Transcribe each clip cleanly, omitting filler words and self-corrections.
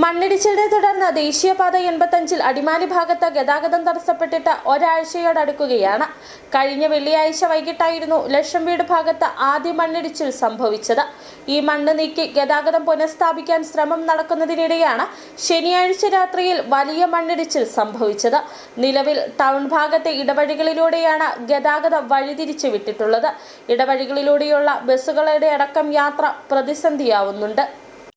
മണ്ണിടിച്ചിലിനെ തുടർന്ന് ദേശീയപാത 85 അടിമാലി ഭാഗത്ത് ഗതാഗതം തടസ്സപ്പെട്ടിട്ട് ഒരാഴ്ചയോടടുക്കുകയാണ്. കഴിഞ്ഞ വെള്ളിയാഴ്ച വൈകിട്ടായിരുന്നു ലക്ഷംവീട് ഭാഗത്ത് ആദ്യ മണ്ണിടിച്ചിൽ സംഭവിച്ചത്. ഈ മണ്ണ് നീക്കി ഗതാഗതം പുനഃസ്ഥാപിക്കാൻ ശ്രമം നടക്കുന്നതിനിടെയാണ് ശനിയാഴ്ച രാത്രിയിൽ വലിയ മണ്ണിടിച്ചിൽ സംഭവിച്ചത്. നിലവിൽ ടൗൺ ഭാഗത്തെ ഇടവഴികളിലൂടെയാണ് ഗതാഗതം വഴിതിരിച്ചു വിട്ടിട്ടുള്ളത്. ഇടവഴികളിലൂടെയുള്ള ബസ്സുകളുടെ അടക്കം യാത്ര പ്രതിസന്ധിയാവുന്നുണ്ട്.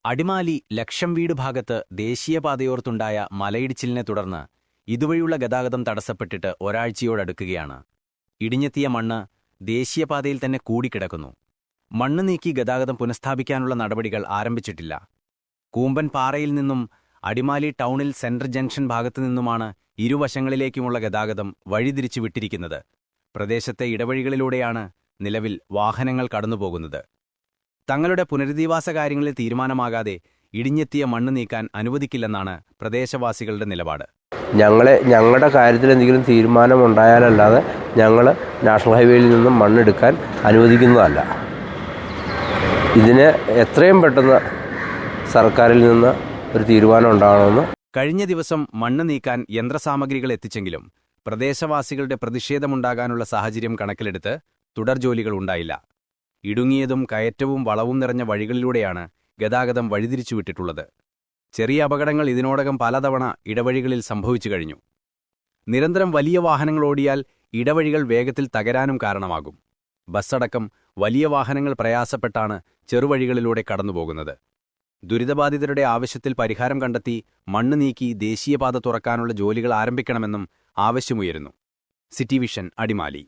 അടിമാലി ലക്ഷംവീട് ഭാഗത്ത് ദേശീയപാതയോർത്തുണ്ടായ മലയിടിച്ചിലിനെ തുടർന്ന് ഇതുവഴിയുള്ള ഗതാഗതം തടസ്സപ്പെട്ടിട്ട് ഒരാഴ്ചയോടടുക്കുകയാണ്. ഇടിഞ്ഞെത്തിയ മണ്ണ് ദേശീയപാതയിൽ തന്നെ കൂടിക്കിടക്കുന്നു. മണ്ണ് നീക്കി ഗതാഗതം പുനഃസ്ഥാപിക്കാനുള്ള നടപടികൾ ആരംഭിച്ചിട്ടില്ല. കൂമ്പൻ പാറയിൽ നിന്നും അടിമാലി ടൗണിൽ സെൻട്രൽ ജംഗ്ഷൻ ഭാഗത്തു നിന്നുമാണ് ഇരുവശങ്ങളിലേക്കുമുള്ള ഗതാഗതം വഴിതിരിച്ചു വിട്ടിരിക്കുന്നത്. പ്രദേശത്തെ ഇടവഴികളിലൂടെയാണ് നിലവിൽ വാഹനങ്ങൾ കടന്നുപോകുന്നത്. തങ്ങളുടെ പുനരധിവാസ കാര്യങ്ങളിൽ തീരുമാനമാകാതെ ഇടിഞ്ഞെത്തിയ മണ്ണ് നീക്കാൻ അനുവദിക്കില്ലെന്നാണ് പ്രദേശവാസികളുടെ നിലപാട്. ഞങ്ങളുടെ കാര്യത്തിൽ എന്തെങ്കിലും തീരുമാനമുണ്ടായാലല്ലാതെ ഞങ്ങൾ നാഷണൽ ഹൈവേയിൽ നിന്നും മണ്ണെടുക്കാൻ അനുവദിക്കുന്നതല്ല. ഇതിന് എത്രയും പെട്ടെന്ന് സർക്കാരിൽ നിന്ന് ഒരു തീരുമാനം ഉണ്ടാകണമെന്ന്. കഴിഞ്ഞ ദിവസം മണ്ണ് നീക്കാൻ യന്ത്രസാമഗ്രികൾ എത്തിച്ചെങ്കിലും പ്രദേശവാസികളുടെ പ്രതിഷേധമുണ്ടാകാനുള്ള സാഹചര്യം കണക്കിലെടുത്ത് തുടർ ജോലികൾ ഉണ്ടായില്ല. ഇടുങ്ങിയതും കയറ്റവും വളവും നിറഞ്ഞ വഴികളിലൂടെയാണ് ഗതാഗതം വഴിതിരിച്ചുവിട്ടിട്ടുള്ളത്. ചെറിയ അപകടങ്ങൾ ഇതിനോടകം പലതവണ ഇടവഴികളിൽ സംഭവിച്ചു കഴിഞ്ഞു. നിരന്തരം വലിയ വാഹനങ്ങൾ ഓടിയാൽ ഇടവഴികൾ വേഗത്തിൽ തകരാനും കാരണമാകും. ബസ്സടക്കം വലിയ വാഹനങ്ങൾ പ്രയാസപ്പെട്ടാണ് ചെറുവഴികളിലൂടെ കടന്നുപോകുന്നത്. ദുരിതബാധിതരുടെ ആവശ്യത്തിൽ പരിഹാരം കണ്ടെത്തി മണ്ണ് നീക്കി ദേശീയപാത തുറക്കാനുള്ള ജോലികൾ ആരംഭിക്കണമെന്നും ആവശ്യമുയരുന്നു. City Vision, Adimali.